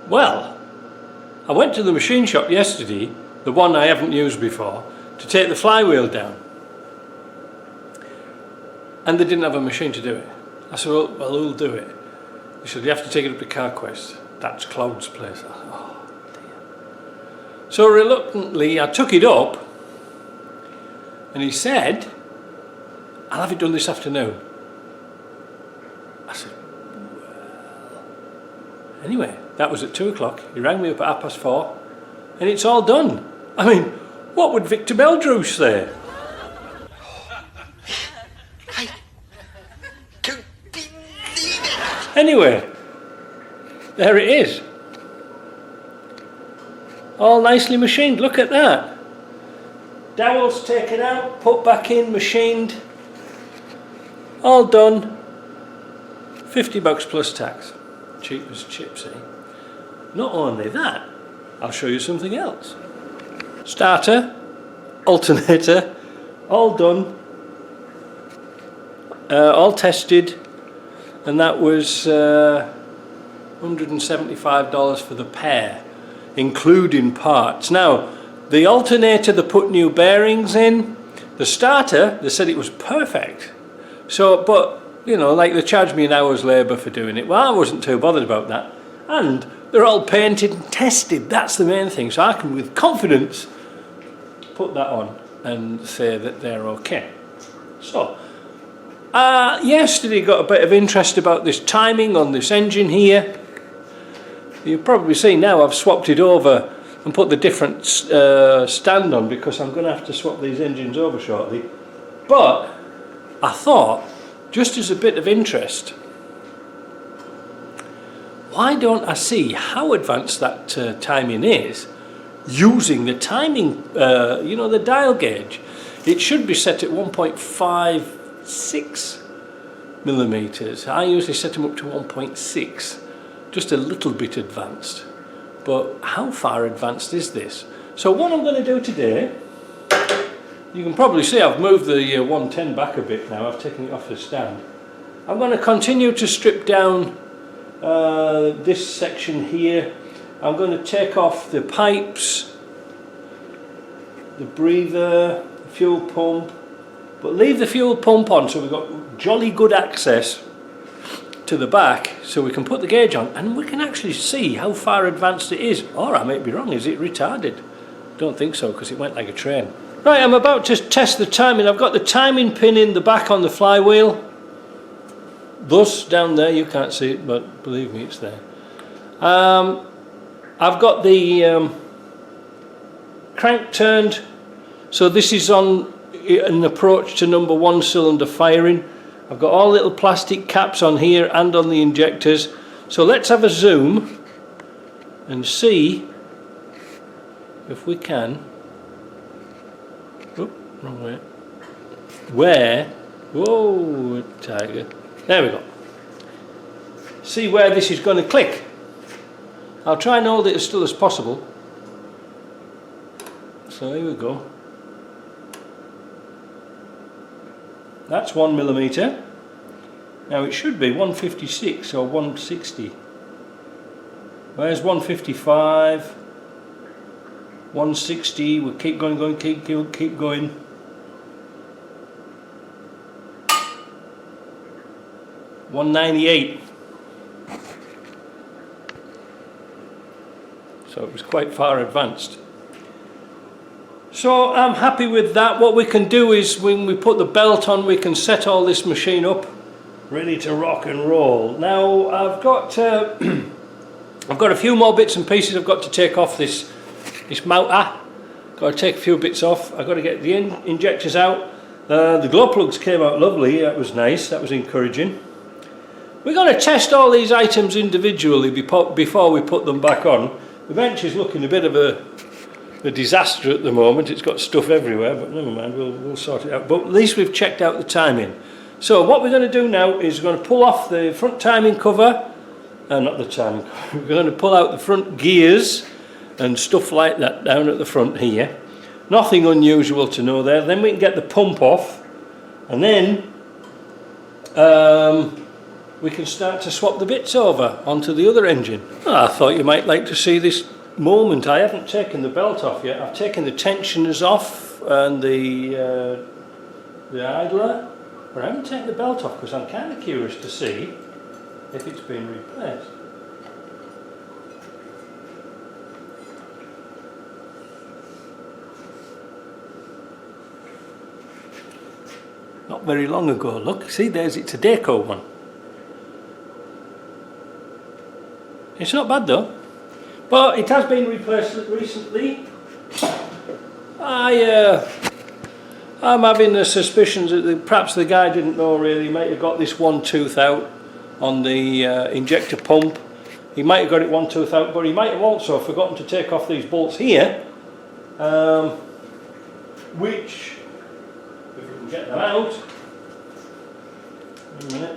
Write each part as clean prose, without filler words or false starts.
Well, I went to the machine shop yesterday, the one I haven't used before, to take the flywheel down. And they didn't have a machine to do it. I said, well, who'll do it? He said, you have to take it up to CarQuest. That's Cloud's place. I thought, oh dear. So reluctantly, I took it up, and he said, I'll have it done this afternoon. I said, well... Anyway, that was at 2 o'clock. He rang me up at 4:30, and it's all done. I mean, what would Victor Meldrew say? I don't believe it. Anyway, there it is. All nicely machined, look at that. Dowels taken out, put back in, machined. All done. $50 plus tax. Cheap as chips, eh? Not only that, I'll show you something else. Starter, alternator, all done, all tested, and that was $175 for the pair, including parts. Now, the alternator, they put new bearings in. The starter, they said it was perfect. So, but, you know, like they charged me an hour's labour for doing it. Well, I wasn't too bothered about that. And they're all painted and tested. That's the main thing. So I can, with confidence, put that on and say that they're okay. So, yesterday got a bit of interest about this timing on this engine here. You've probably seen now I've swapped it over and put the different stand on, because I'm going to have to swap these engines over shortly. But I thought, just as a bit of interest, why don't I see how advanced that timing is using the timing, you know, the dial gauge. It should be set at 1.56 millimeters. I usually set them up to 1.6, just a little bit advanced. But how far advanced is this? So what I'm going to do today, you can probably see I've moved the 110 back a bit now. I've taken it off the stand. I'm going to continue to strip down this section here. I'm going to take off the pipes, the breather, the fuel pump, but leave the fuel pump on so we've got jolly good access to the back, so we can put the gauge on and we can actually see how far advanced it is. Or I might be wrong, is it retarded? Don't think so, because it went like a train. Right, I'm about to test the timing. I've got the timing pin in the back on the flywheel. Thus, down there, you can't see it, but believe me, it's there. I've got the crank turned, so this is on an approach to number 1 cylinder firing. I've got all little plastic caps on here and on the injectors. So let's have a zoom and see if we can. Oh, wrong way. Where? Whoa, tiger. There we go. See where this is going to click. I'll try and hold it as still as possible. So here we go. That's 1 millimeter. Now it should be 156 or 160. Where's 155? 160. We'll keep going, keep going. $198. So it was quite far advanced. So I'm happy with that. What we can do is when we put the belt on, we can set all this machine up ready to rock and roll. Now I've got I've got a few more bits and pieces I've got to take off this motor. Got to take a few bits off. I've got to get the injectors out. The glow plugs came out lovely. That was nice. That was encouraging. We're going to test all these items individually before we put them back on. The bench is looking a bit of a disaster at the moment. It's got stuff everywhere, but never mind, we'll sort it out. But at least we've checked out the timing. So what we're going to do now is we're going to pull off the front timing cover, not the timing cover, we're going to pull out the front gears and stuff like that down at the front here. Nothing unusual to know there. Then we can get the pump off, and then we can start to swap the bits over onto the other engine. I thought you might like to see this moment. I haven't taken the belt off yet. I've taken the tensioners off and the idler, but I haven't taken the belt off because I'm kind of curious to see if it's been replaced. Not very long ago, look, see it's a Deco one. It's not bad though, but it has been replaced recently. I'm having the suspicions that perhaps the guy didn't know really. He might have got this one tooth out on the injector pump. He might have got it one tooth out, but he might have also forgotten to take off these bolts here, which, if we can get them out, wait a minute,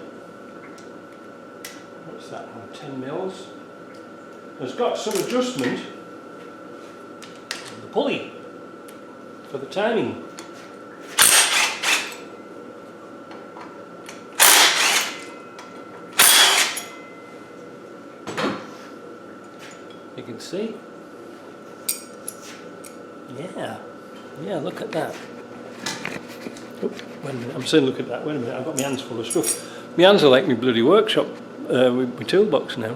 what's that, 10 mils, has got some adjustment on the pulley for the timing. You can see. Yeah, look at that. Oh, wait a minute, I'm saying look at that, wait a minute, I've got my hands full of stuff. My hands are like my bloody workshop with my toolbox now.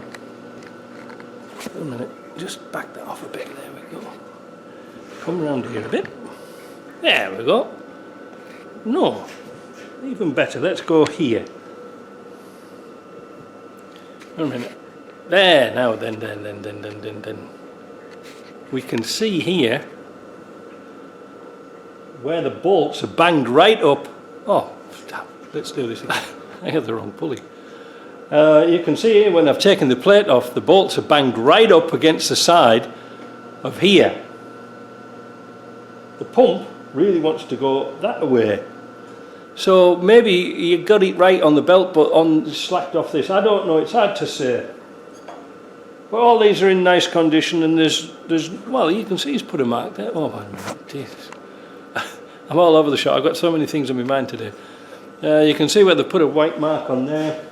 Wait a minute, just back that off a bit, there we go. Come round here a bit. There we go. No, even better, let's go here. Wait a minute. There, now then. We can see here where the bolts are banged right up. Oh, stop. Let's do this again. I had the wrong pulley. You can see here when I've taken the plate off, the bolts are banged right up against the side of here. The pump really wants to go that way. So maybe you got it right on the belt, but slacked off this. I don't know, it's hard to say. But all these are in nice condition, and there's well, you can see he's put a mark there. Oh my Jesus. I'm all over the shop. I've got so many things on my mind today. You can see where they put a white mark on there,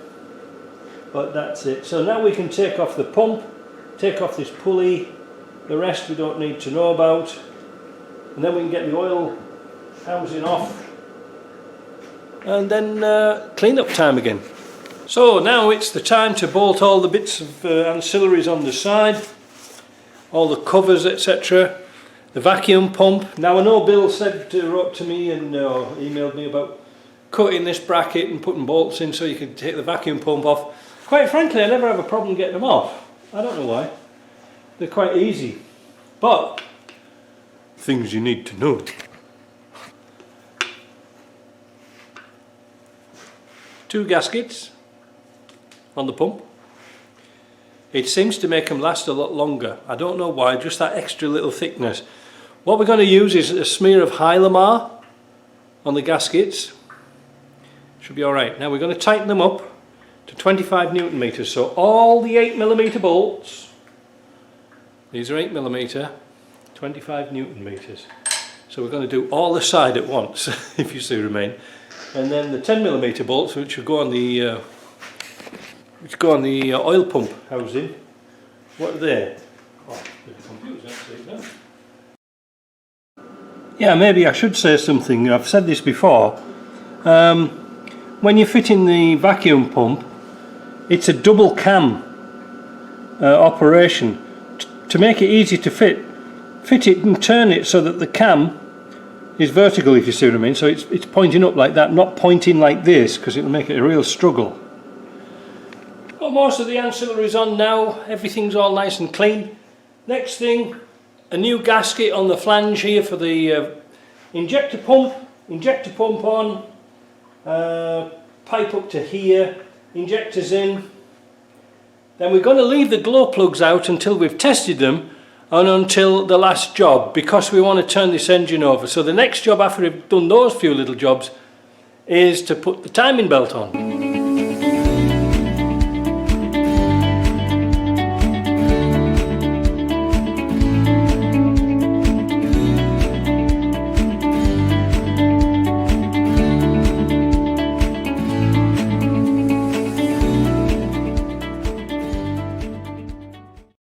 but that's it. So now we can take off the pump, take off this pulley, the rest we don't need to know about, and then we can get the oil housing off, and then clean up time again. So now it's the time to bolt all the bits of ancillaries on the side, all the covers, etc. The vacuum pump. Now I know Bill wrote to me and emailed me about cutting this bracket and putting bolts in so you can take the vacuum pump off. Quite frankly, I never have a problem getting them off. I don't know why. They're quite easy. But things you need to know. Two gaskets on the pump. It seems to make them last a lot longer. I don't know why, just that extra little thickness. What we're going to use is a smear of Hylamar on the gaskets. Should be alright. Now we're going to tighten them up to 25 Newton meters. So all the 8mm bolts, these are 8mm, 25 Newton meters. So we're going to do all the side at once, if you see what I mean. And then the 10mm bolts, which will go on the oil pump housing. What are they? Oh, the computer's actually now. Yeah, maybe I should say something. I've said this before. When you're fitting the vacuum pump, it's a double cam operation. To make it easy to fit it and turn it so that the cam is vertical, if you see what I mean. So it's pointing up like that, not pointing like this, because it'll make it a real struggle. Got most of the ancillaries on now, everything's all nice and clean. Next thing, a new gasket on the flange here for the injector pump on, pipe up to here, injectors in. Then we're going to leave the glow plugs out until we've tested them and until the last job, because we want to turn this engine over. So the next job after we've done those few little jobs is to put the timing belt on.